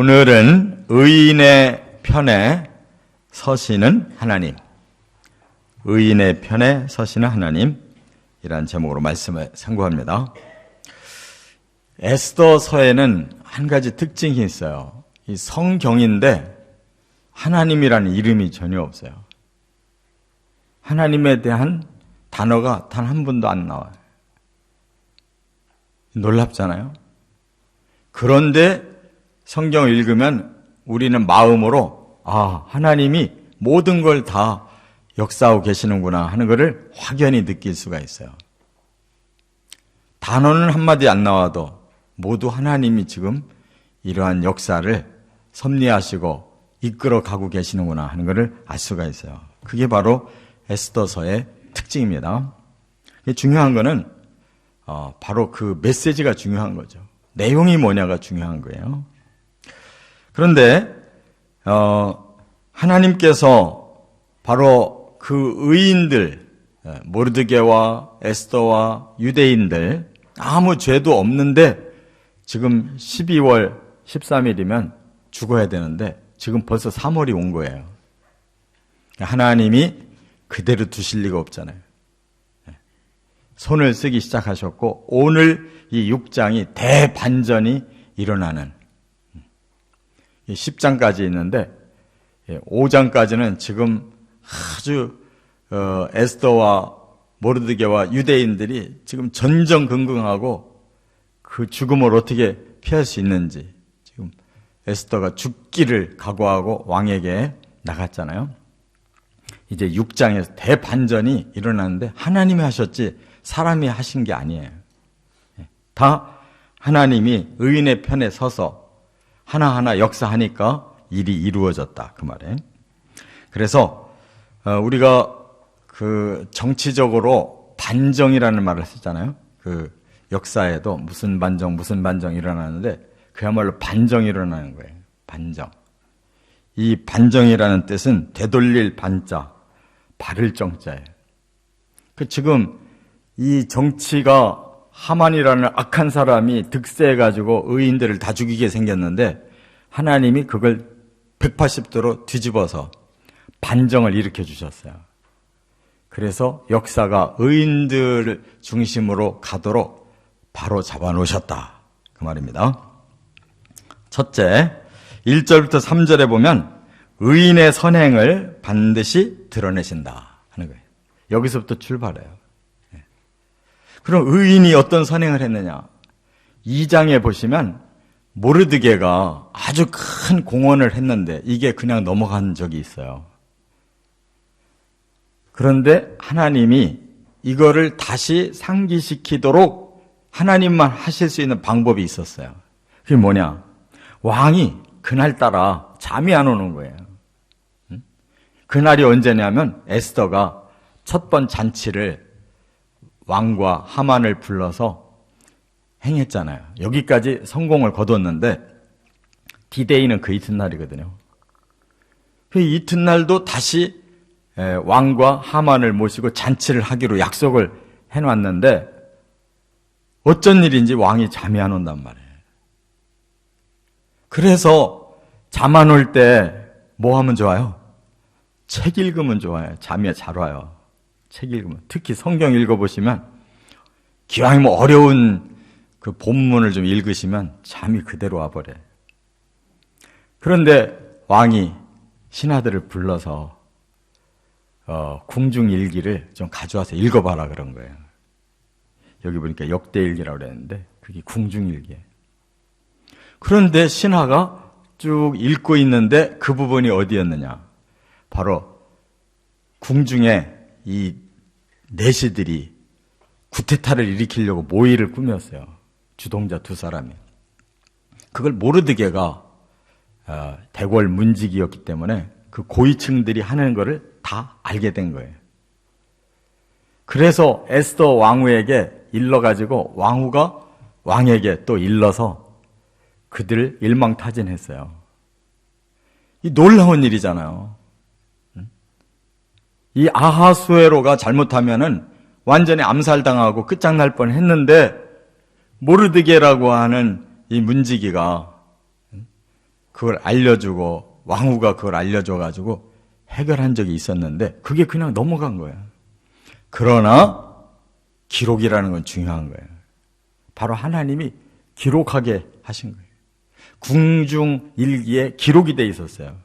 오늘은 의인의 편에 서시는 하나님, 의인의 편에 서시는 하나님이라는 제목으로 말씀을 선고합니다. 에스더서에는 한 가지 특징이 있어요. 이 성경인데 하나님이라는 이름이 전혀 없어요. 하나님에 대한 단어가 단 한 번도 안 나와요. 놀랍잖아요. 그런데 성경을 읽으면 우리는 마음으로 하나님이 모든 걸 다 역사하고 계시는구나 하는 것을 확연히 느낄 수가 있어요. 단어는 한마디 안 나와도 모두 하나님이 지금 이러한 역사를 섭리하시고 이끌어 가고 계시는구나 하는 것을 알 수가 있어요. 그게 바로 에스더서의 특징입니다. 중요한 거는 바로 그 메시지가 중요한 거죠. 내용이 뭐냐가 중요한 거예요. 그런데 하나님께서 바로 그 의인들, 모르드게와 에스더와 유대인들 아무 죄도 없는데 지금 12월 13일이면 죽어야 되는데 지금 벌써 3월이 온 거예요. 하나님이 그대로 두실 리가 없잖아요. 손을 쓰기 시작하셨고 오늘 이 6장이 대반전이 일어나는 10장까지 있는데 5장까지는 지금 아주 에스더와 모르드게와 유대인들이 지금 전전긍긍하고 그 죽음을 어떻게 피할 수 있는지 지금 에스더가 죽기를 각오하고 왕에게 나갔잖아요. 이제 6장에서 대반전이 일어나는데 하나님이 하셨지 사람이 하신 게 아니에요. 다 하나님이 의인의 편에 서서 하나하나 역사하니까 일이 이루어졌다 그 말에. 그래서 우리가 그 정치적으로 반정이라는 말을 쓰잖아요. 그 역사에도 무슨 반정 일어나는데 그야말로 반정이 일어나는 거예요. 반정. 이 반정이라는 뜻은 되돌릴 반자, 바를 정자예요. 지금 이 정치가 하만이라는 악한 사람이 득세해가지고 의인들을 다 죽이게 생겼는데 하나님이 그걸 180도로 뒤집어서 반정을 일으켜 주셨어요. 그래서 역사가 의인들 중심으로 가도록 바로 잡아놓으셨다 그 말입니다. 첫째, 1절부터 3절에 보면 의인의 선행을 반드시 드러내신다 하는 거예요. 여기서부터 출발해요. 그럼 의인이 어떤 선행을 했느냐? 2장에 보시면 모르드게가 아주 큰 공헌을 했는데 이게 그냥 넘어간 적이 있어요. 그런데 하나님이 이거를 다시 상기시키도록 하나님만 하실 수 있는 방법이 있었어요. 그게 뭐냐? 왕이 그날따라 잠이 안 오는 거예요. 그날이 언제냐면 에스더가 첫 번 잔치를 왕과 하만을 불러서 행했잖아요. 여기까지 성공을 거뒀는데 디데이는 그 이튿날이거든요. 그 이튿날도 다시 왕과 하만을 모시고 잔치를 하기로 약속을 해놨는데 어쩐 일인지 왕이 잠이 안 온단 말이에요. 그래서 잠 안 올 때 뭐 하면 좋아요? 책 읽으면 좋아요. 잠이 잘 와요. 책 읽으면. 특히 성경 읽어보시면 기왕이면 어려운 그 본문을 좀 읽으시면 잠이 그대로 와버려요. 그런데 왕이 신하들을 불러서 궁중일기를 좀 가져와서 읽어봐라 그런 거예요. 여기 보니까 역대일기라고 그랬는데 그게 궁중일기예요. 그런데 신하가 쭉 읽고 있는데 그 부분이 어디였느냐? 바로 궁중에 이 내시들이 구테타를 일으키려고 모의를 꾸몄어요. 주동자 두 사람이. 그걸 모르드게가 대궐 문직이었기 때문에 그 고위층들이 하는 거를 다 알게 된 거예요. 그래서 에스더 왕후에게 일러가지고 왕후가 왕에게 또 일러서 그들을 일망타진했어요. 이 놀라운 일이잖아요. 이 아하수에로가 잘못하면은 완전히 암살당하고 끝장날 뻔했는데 모르드게라고 하는 이 문지기가 그걸 알려주고 왕후가 그걸 알려줘가지고 해결한 적이 있었는데 그게 그냥 넘어간 거예요. 그러나 기록이라는 건 중요한 거예요. 바로 하나님이 기록하게 하신 거예요. 궁중일기에 기록이 돼 있었어요.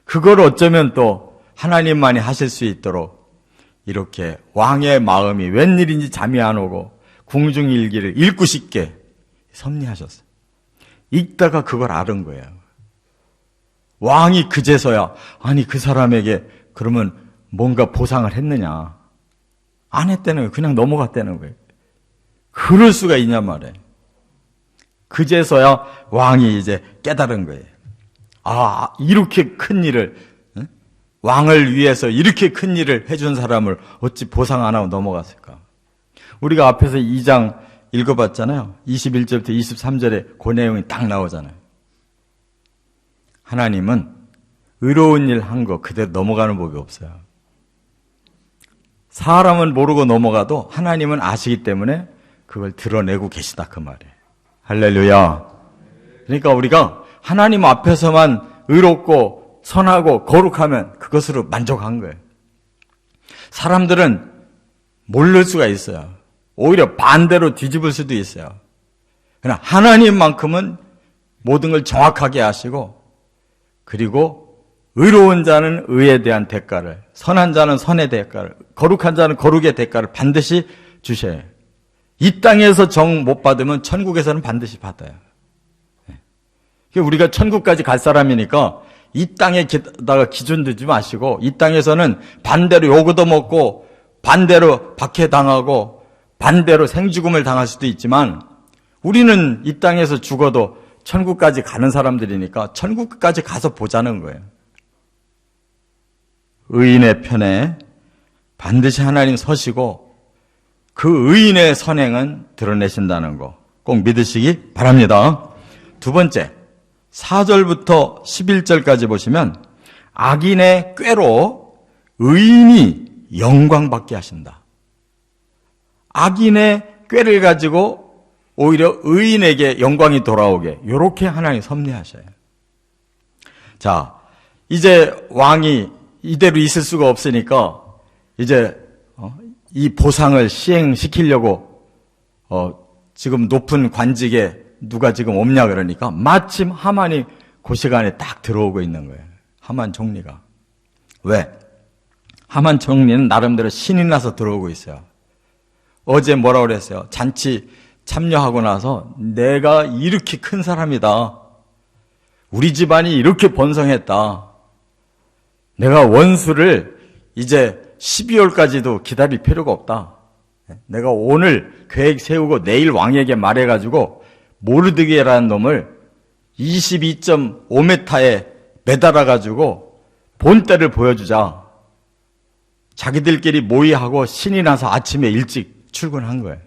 그걸 어쩌면 또 하나님만이 하실 수 있도록 이렇게 왕의 마음이 웬일인지 잠이 안 오고 궁중일기를 읽고 싶게 섭리하셨어요. 읽다가 그걸 알은 거예요. 왕이 그제서야 아니 그 사람에게 그러면 뭔가 보상을 했느냐. 안 했다는 거예요. 그냥 넘어갔다는 거예요. 그럴 수가 있냔 말이에요. 그제서야 왕이 이제 깨달은 거예요. 아, 이렇게 큰 일을, 왕을 위해서 이렇게 큰 일을 해준 사람을 어찌 보상 안 하고 넘어갔을까? 우리가 앞에서 2장 읽어봤잖아요. 21절부터 23절에 그 내용이 딱 나오잖아요. 하나님은 의로운 일 한 거 그대로 넘어가는 법이 없어요. 사람은 모르고 넘어가도 하나님은 아시기 때문에 그걸 드러내고 계시다 그 말이에요. 할렐루야. 그러니까 우리가 하나님 앞에서만 의롭고 선하고 거룩하면 그것으로 만족한 거예요. 사람들은 모를 수가 있어요. 오히려 반대로 뒤집을 수도 있어요. 그러나 하나님만큼은 모든 걸 정확하게 하시고 그리고 의로운 자는 의에 대한 대가를, 선한 자는 선의 대가를, 거룩한 자는 거룩의 대가를 반드시 주셔야 해요. 이 땅에서 정 못 받으면 천국에서는 반드시 받아요. 우리가 천국까지 갈 사람이니까 이 땅에다가 기준 두지 마시고 이 땅에서는 반대로 요거도 먹고 반대로 박해당하고 반대로 생죽음을 당할 수도 있지만 우리는 이 땅에서 죽어도 천국까지 가는 사람들이니까 천국까지 가서 보자는 거예요. 의인의 편에 반드시 하나님 서시고 그 의인의 선행은 드러내신다는 거 꼭 믿으시기 바랍니다. 두 번째, 4절부터 11절까지 보시면 악인의 꾀로 의인이 영광받게 하신다. 악인의 꾀를 가지고 오히려 의인에게 영광이 돌아오게 이렇게 하나님 섭리하셔요. 자, 이제 왕이 이대로 있을 수가 없으니까 이제 이 보상을 시행시키려고 지금 높은 관직에 누가 지금 없냐 그러니까 마침 하만이 그 시간에 딱 들어오고 있는 거예요. 하만 총리가. 왜? 하만 총리는 나름대로 신이 나서 들어오고 있어요. 어제 뭐라고 그랬어요? 잔치 참여하고 나서 내가 이렇게 큰 사람이다. 우리 집안이 이렇게 번성했다. 내가 원수를 이제 12월까지도 기다릴 필요가 없다. 내가 오늘 계획 세우고 내일 왕에게 말해가지고 모르드게라는 놈을 22.5m에 매달아가지고 본때를 보여주자. 자기들끼리 모의하고 신이 나서 아침에 일찍 출근한 거예요.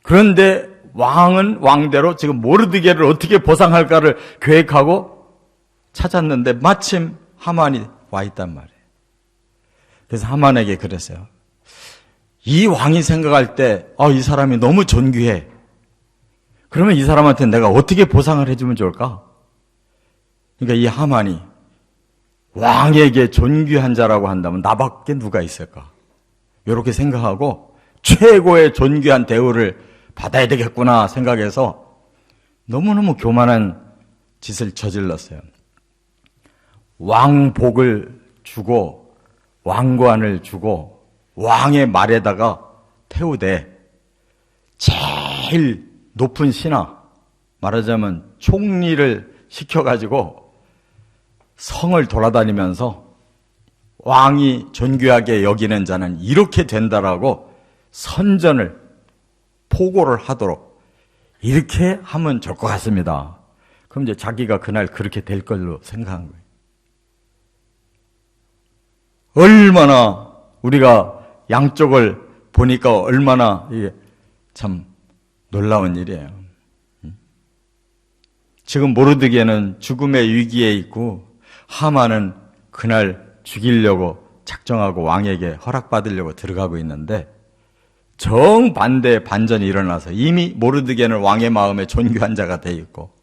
그런데 왕은 왕대로 지금 모르드게를 어떻게 보상할까를 계획하고 찾았는데 마침 하만이 와 있단 말이에요. 그래서 하만에게 그랬어요. 이 왕이 생각할 때 이 사람이 너무 존귀해. 그러면 이 사람한테 내가 어떻게 보상을 해주면 좋을까? 그러니까 이 하만이 왕에게 존귀한 자라고 한다면 나밖에 누가 있을까? 이렇게 생각하고 최고의 존귀한 대우를 받아야 되겠구나 생각해서 너무너무 교만한 짓을 저질렀어요. 왕복을 주고 왕관을 주고 왕의 말에다가 태우되 제일 높은 신하, 말하자면 총리를 시켜가지고 성을 돌아다니면서 왕이 존귀하게 여기는 자는 이렇게 된다라고 선전을 포고를 하도록 이렇게 하면 좋을 것 같습니다. 그럼 이제 자기가 그날 그렇게 될 걸로 생각한 거예요. 얼마나 우리가 양쪽을 보니까 얼마나 이게 참 놀라운 일이에요. 지금 모르드게는 죽음의 위기에 있고 하만은 그날 죽이려고 작정하고 왕에게 허락받으려고 들어가고 있는데 정반대의 반전이 일어나서 이미 모르드게는 왕의 마음에 존귀한 자가 돼 있고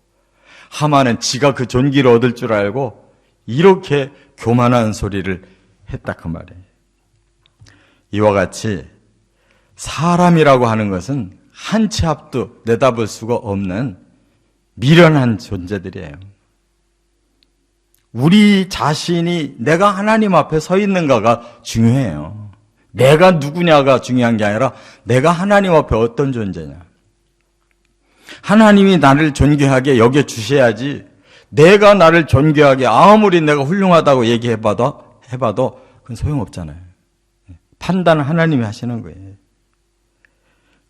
하만은 지가 그 존귀를 얻을 줄 알고 이렇게 교만한 소리를 했다 그 말이에요. 이와 같이 사람이라고 하는 것은 한 치 앞도 내다볼 수가 없는 미련한 존재들이에요. 우리 자신이 내가 하나님 앞에 서 있는가가 중요해요. 내가 누구냐가 중요한 게 아니라 내가 하나님 앞에 어떤 존재냐. 하나님이 나를 존귀하게 여겨주셔야지 내가 나를 존귀하게 아무리 내가 훌륭하다고 얘기해봐도 그건 소용없잖아요. 판단은 하나님이 하시는 거예요.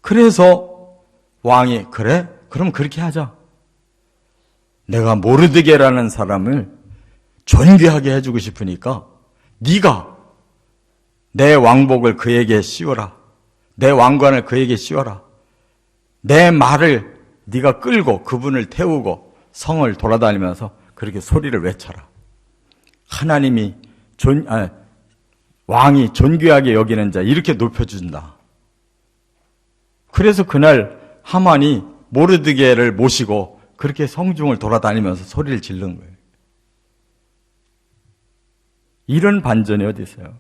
그래서 왕이 그래? 그럼 그렇게 하자. 내가 모르드게라는 사람을 존귀하게 해주고 싶으니까 네가 내 왕복을 그에게 씌워라. 내 왕관을 그에게 씌워라. 내 말을 네가 끌고 그분을 태우고 성을 돌아다니면서 그렇게 소리를 외쳐라. 하나님이 왕이 존귀하게 여기는 자 이렇게 높여준다. 그래서 그날 하만이 모르드게를 모시고 그렇게 성중을 돌아다니면서 소리를 지른 거예요. 이런 반전이 어디 있어요?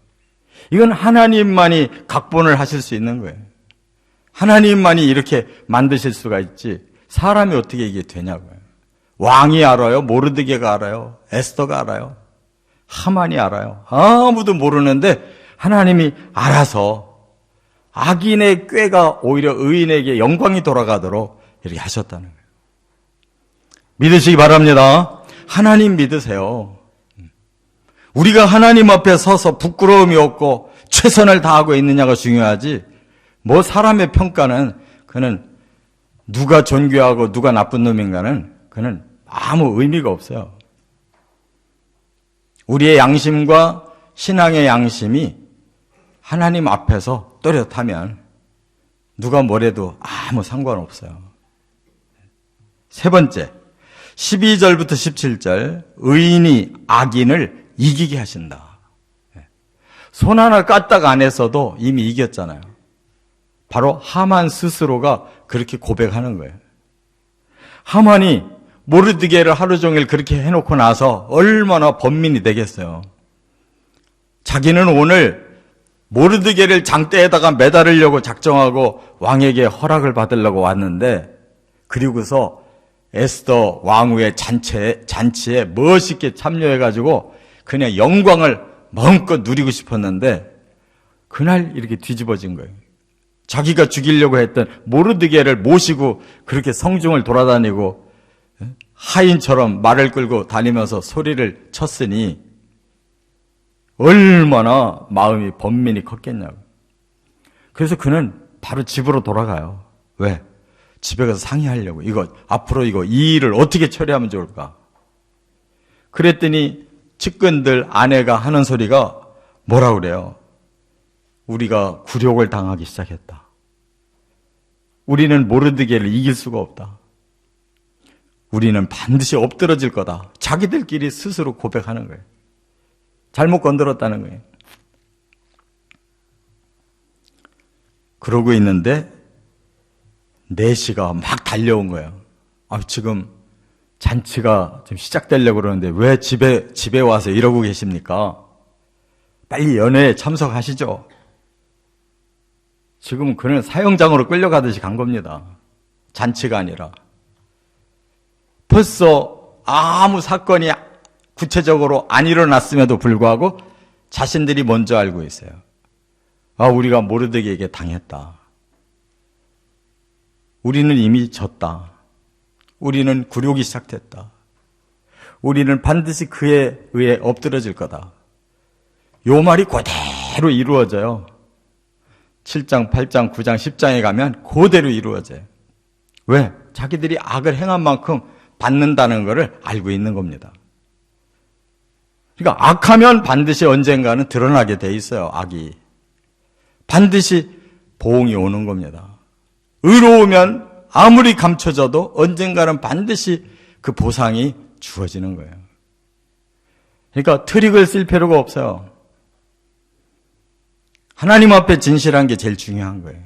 이건 하나님만이 각본을 하실 수 있는 거예요. 하나님만이 이렇게 만드실 수가 있지 사람이 어떻게 이게 되냐고요. 왕이 알아요? 모르드게가 알아요? 에스더가 알아요? 하만이 알아요? 아무도 모르는데 하나님이 알아서 악인의 꾀가 오히려 의인에게 영광이 돌아가도록 이렇게 하셨다는 거예요. 믿으시기 바랍니다. 하나님 믿으세요. 우리가 하나님 앞에 서서 부끄러움이 없고 최선을 다하고 있느냐가 중요하지 뭐 사람의 평가는 그는 누가 존귀하고 누가 나쁜 놈인가는 그는 아무 의미가 없어요. 우리의 양심과 신앙의 양심이 하나님 앞에서 또렷하면 누가 뭐래도 아무 상관없어요. 세 번째, 12절부터 17절 의인이 악인을 이기게 하신다. 손 하나 까딱 안 했어도 이미 이겼잖아요. 바로 하만 스스로가 그렇게 고백하는 거예요. 하만이 모르드게를 하루 종일 그렇게 해놓고 나서 얼마나 번민이 되겠어요. 자기는 오늘 모르드게를 장대에다가 매달으려고 작정하고 왕에게 허락을 받으려고 왔는데 그리고서 에스더 왕후의 잔치에 멋있게 참여해가지고 그냥 영광을 마음껏 누리고 싶었는데 그날 이렇게 뒤집어진 거예요. 자기가 죽이려고 했던 모르드게를 모시고 그렇게 성중을 돌아다니고 하인처럼 말을 끌고 다니면서 소리를 쳤으니 얼마나 마음이 번민이 컸겠냐고. 그래서 그는 바로 집으로 돌아가요. 왜? 집에 가서 상의하려고. 앞으로 이 일을 어떻게 처리하면 좋을까? 그랬더니 측근들 아내가 하는 소리가 뭐라 그래요? 우리가 굴욕을 당하기 시작했다. 우리는 모르드게를 이길 수가 없다. 우리는 반드시 엎드러질 거다. 자기들끼리 스스로 고백하는 거예요. 잘못 건드렸다는 거예요. 그러고 있는데 내시가 막 달려온 거예요. 지금 잔치가 좀 시작되려고 그러는데 왜 집에 와서 이러고 계십니까? 빨리 연회에 참석하시죠. 지금 그는 사형장으로 끌려가듯이 간 겁니다. 잔치가 아니라. 벌써 아무 사건이 구체적으로 안 일어났음에도 불구하고 자신들이 먼저 알고 있어요. 우리가 모르드게에게 당했다. 우리는 이미 졌다. 우리는 굴욕이 시작됐다. 우리는 반드시 그에 의해 엎드러질 거다. 요 말이 그대로 이루어져요. 7장, 8장, 9장, 10장에 가면 그대로 이루어져요. 왜? 자기들이 악을 행한 만큼 받는다는 것을 알고 있는 겁니다. 그러니까 악하면 반드시 언젠가는 드러나게 돼 있어요. 악이. 반드시 보응이 오는 겁니다. 의로우면 아무리 감춰져도 언젠가는 반드시 그 보상이 주어지는 거예요. 그러니까 트릭을 쓸 필요가 없어요. 하나님 앞에 진실한 게 제일 중요한 거예요.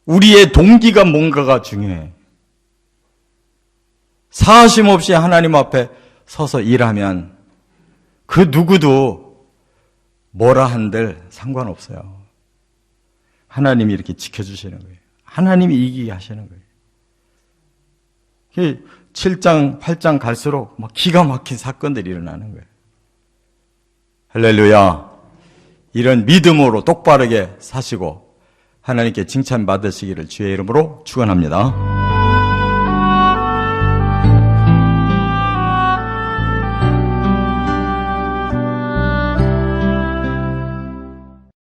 우리의 동기가 뭔가가 중요해. 사심 없이 하나님 앞에 서서 일하면 그 누구도 뭐라 한들 상관없어요. 하나님이 이렇게 지켜주시는 거예요. 하나님이 이기게 하시는 거예요. 7장, 8장 갈수록 막 기가 막힌 사건들이 일어나는 거예요. 할렐루야. 이런 믿음으로 똑바르게 사시고 하나님께 칭찬받으시기를 주의 이름으로 축원합니다.